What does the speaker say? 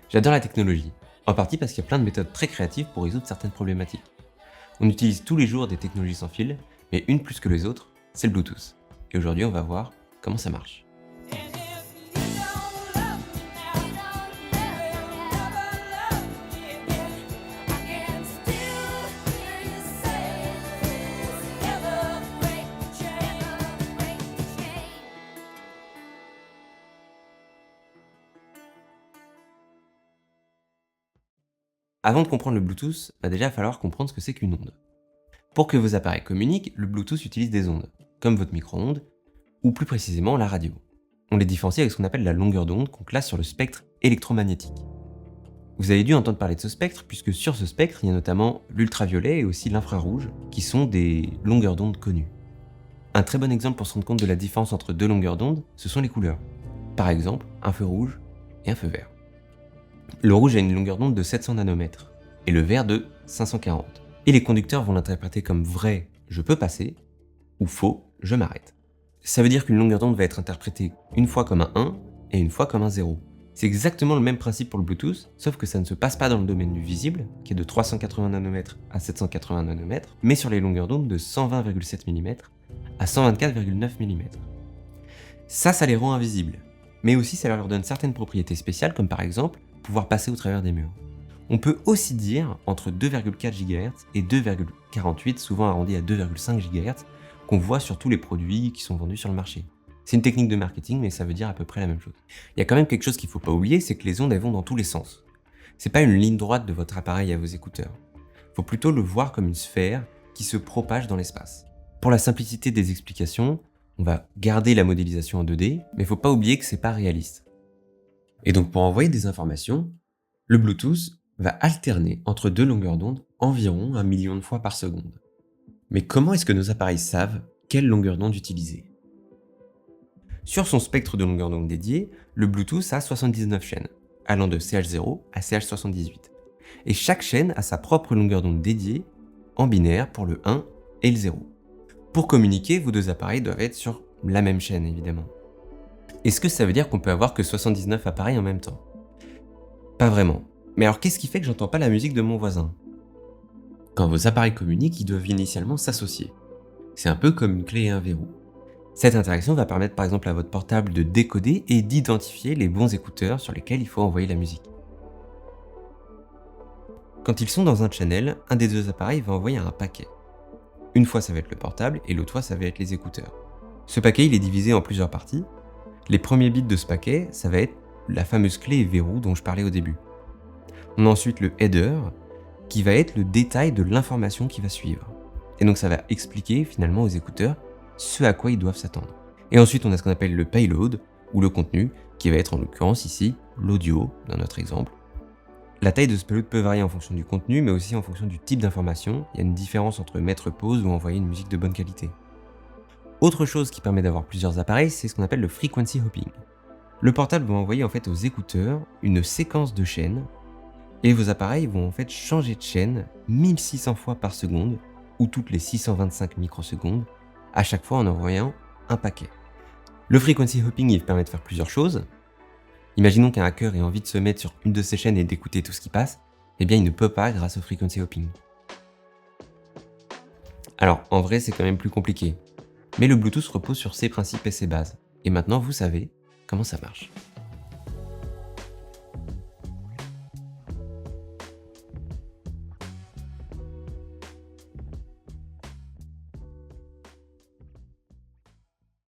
J'adore la technologie, en partie parce qu'il y a plein de méthodes très créatives pour résoudre certaines problématiques. On utilise tous les jours des technologies sans fil, mais une plus que les autres, c'est le Bluetooth. Et aujourd'hui, on va voir comment ça marche. Avant de comprendre le Bluetooth, va déjà falloir comprendre ce que c'est qu'une onde. Pour que vos appareils communiquent, le Bluetooth utilise des ondes, comme votre micro-ondes, ou plus précisément la radio. On les différencie avec ce qu'on appelle la longueur d'onde qu'on classe sur le spectre électromagnétique. Vous avez dû entendre parler de ce spectre, puisque sur ce spectre, il y a notamment l'ultraviolet et aussi l'infrarouge, qui sont des longueurs d'onde connues. Un très bon exemple pour se rendre compte de la différence entre deux longueurs d'onde, ce sont les couleurs. Par exemple, un feu rouge et un feu vert. Le rouge a une longueur d'onde de 700 nanomètres et le vert de 540. Et les conducteurs vont l'interpréter comme vrai, je peux passer, ou faux, je m'arrête. Ça veut dire qu'une longueur d'onde va être interprétée une fois comme un 1 et une fois comme un 0. C'est exactement le même principe pour le Bluetooth, sauf que ça ne se passe pas dans le domaine du visible, qui est de 380 nanomètres à 780 nanomètres, mais sur les longueurs d'onde de 120,7 mm à 124,9 mm. Ça les rend invisibles, mais aussi ça leur donne certaines propriétés spéciales, comme par exemple pouvoir passer au travers des murs. On peut aussi dire entre 2,4 GHz et 2,48, souvent arrondi à 2,5 GHz, qu'on voit sur tous les produits qui sont vendus sur le marché. C'est une technique de marketing, mais ça veut dire à peu près la même chose. Il y a quand même quelque chose qu'il ne faut pas oublier, c'est que les ondes elles vont dans tous les sens. C'est pas une ligne droite de votre appareil à vos écouteurs. Il faut plutôt le voir comme une sphère qui se propage dans l'espace. Pour la simplicité des explications, on va garder la modélisation en 2D, mais il faut pas oublier que c'est pas réaliste. Et donc pour envoyer des informations, le Bluetooth va alterner entre deux longueurs d'onde environ 1 million de fois par seconde. Mais comment est-ce que nos appareils savent quelle longueur d'onde utiliser ? Sur son spectre de longueur d'onde dédié, le Bluetooth a 79 chaînes, allant de CH0 à CH78. Et chaque chaîne a sa propre longueur d'onde dédiée, en binaire pour le 1 et le 0. Pour communiquer, vos deux appareils doivent être sur la même chaîne évidemment. Est-ce que ça veut dire qu'on peut avoir que 79 appareils en même temps ? Pas vraiment. Mais alors qu'est-ce qui fait que j'entends pas la musique de mon voisin ? Quand vos appareils communiquent, ils doivent initialement s'associer. C'est un peu comme une clé et un verrou. Cette interaction va permettre par exemple à votre portable de décoder et d'identifier les bons écouteurs sur lesquels il faut envoyer la musique. Quand ils sont dans un channel, un des deux appareils va envoyer un paquet. Une fois ça va être le portable et l'autre fois ça va être les écouteurs. Ce paquet il est divisé en plusieurs parties. Les premiers bits de ce paquet, ça va être la fameuse clé et verrou dont je parlais au début. On a ensuite le header, qui va être le détail de l'information qui va suivre. Et donc ça va expliquer finalement aux écouteurs ce à quoi ils doivent s'attendre. Et ensuite on a ce qu'on appelle le payload, ou le contenu, qui va être en l'occurrence ici l'audio, dans notre exemple. La taille de ce payload peut varier en fonction du contenu, mais aussi en fonction du type d'information. Il y a une différence entre mettre pause ou envoyer une musique de bonne qualité. Autre chose qui permet d'avoir plusieurs appareils, c'est ce qu'on appelle le frequency hopping. Le portable va envoyer en fait aux écouteurs une séquence de chaînes, et vos appareils vont en fait changer de chaîne 1600 fois par seconde, ou toutes les 625 microsecondes, à chaque fois en envoyant un paquet. Le frequency hopping il permet de faire plusieurs choses. Imaginons qu'un hacker ait envie de se mettre sur une de ces chaînes et d'écouter tout ce qui passe, eh bien il ne peut pas grâce au frequency hopping. Alors en vrai c'est quand même plus compliqué, mais le Bluetooth repose sur ses principes et ses bases, et maintenant vous savez comment ça marche.